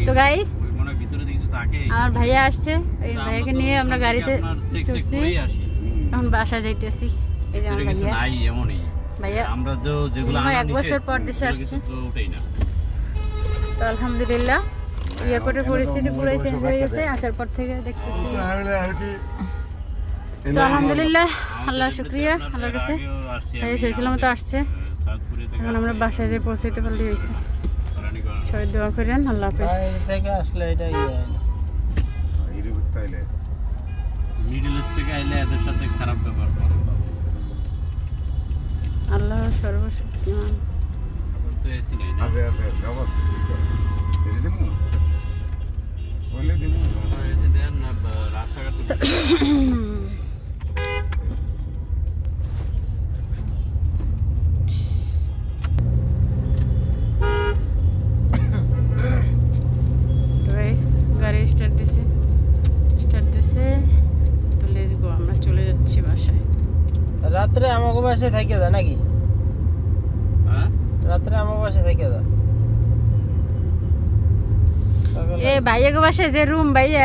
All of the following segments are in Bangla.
তো গাইস আমার ভাইয়া আসছে, এই ভাইয়াকে নিয়ে আমরা গাড়িতে চড়ছি, এখন বাসা যাইতেছি। এই যে আমার ভাইয়া, ভাইয়া আমরা যেগুলো 1 বছর পর দেশে আসছে। তো আলহামদুলিল্লাহ এয়ারপোর্টের পরিস্থিতি পুরোই চেঞ্জ হয়ে গেছে আসার পর থেকে দেখতেছি। তো আলহামদুলিল্লাহ, আল্লাহর শুকরিয়া, আল্লাহর কাছে ভাইয়া চাইছিলাম তো আসছে। এখন আমরা বাসায় যে পৌঁছাইতে পারলে হয়েছে। সবাই দোয়া করেন। আল্লাহ হাফেজ। থেকে আসলে এটা মিডল ইস্ট থেকে আইলে এদের সাথে খারাপ ব্যবহার করে। আল্লাহ সর্বশক্তিমান। তো এসি নাই না? আছে সব আছে। এসি দিমু বলে দিমু এসি দেন না, রাস্তাঘাট গাড়ি স্টার্ট দিছে তো লেটস গো, আমরা চলে যাচ্ছি বাসায়। রাত্রে আমাকে বাসায় থেকে যা নাকি? হ্যাঁ রাত্রে আমার বাসায় থেকে যা। এ ভাইয়াকে বাসায় যে রুম ভাইয়া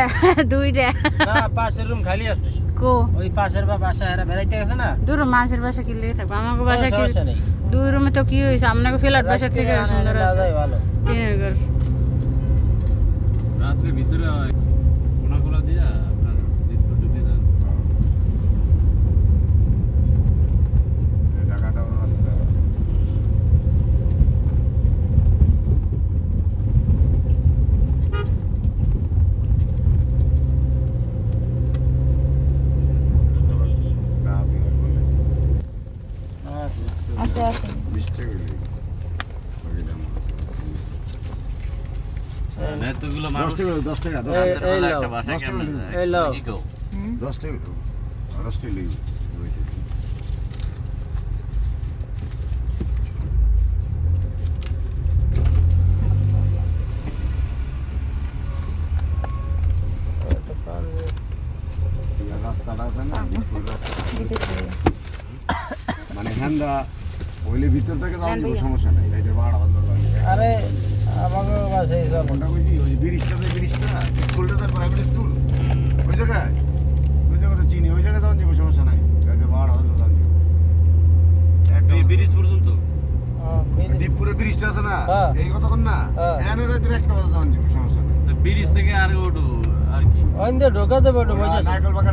দুইটা, না পাশের রুম খালি আছে। কো ওই পাশের বাসা এরা বেড়াইতে গেছে না। দূর মাসের বাসা কি লেগে থাকবো, আমাকে বাসা কি সমস্যা নেই। দুই রুমে তো কি হয়েছে, আপনাকে ফ্ল্যাট বাসার থেকে সুন্দর আছে ভালো। টিনের ঘর। রাত্রে ভিতরে কোনা দিয়া আপনার দিনটা ঢুকে যান। ঢাকাটা রাস্তা আছে আছে বৃষ্টি হইলে এতগুলো মানুষ 10 টাকা রাতের এই বেলা লাও, একটা বাসায় 10 টাকা কেমনে নিন। যায়? এই লাও। কি কও? 10 টাকা 10 টাকা লই হইছে। রাস্তাটা আছে না বিপুল রাস্তা, মানে হ্যান্ডা ওইলে ভিতর থেকে যাওয়ার কোনো সমস্যা নাই, রাইতের 12টা বাজে লাগে। আরে আমাকে বাসায় সব কোনটা কইছি ওই ব্রিজটা স্কুলটা তো প্রাইভেট স্কুল ওই জায়গায় তো চিনি, ওই জায়গায় যাওয়ার কোনো সমস্যা নাই, রাইতের 12টা বাজে যাওয়ার এই ব্রিজ পর্যন্ত ডিপপুরের ব্রিজটা আছে না, হ্যাঁ। এই কতক্ষণ না হ্যাঁ। এনে রাইতের 1টা বাজে যাওয়ার কোনো সমস্যা নাই। ব্রিজ থেকে আর ওঠো আর কি ওই দিয়ে ঢোকাতে পারো বসে নাইকল বাগান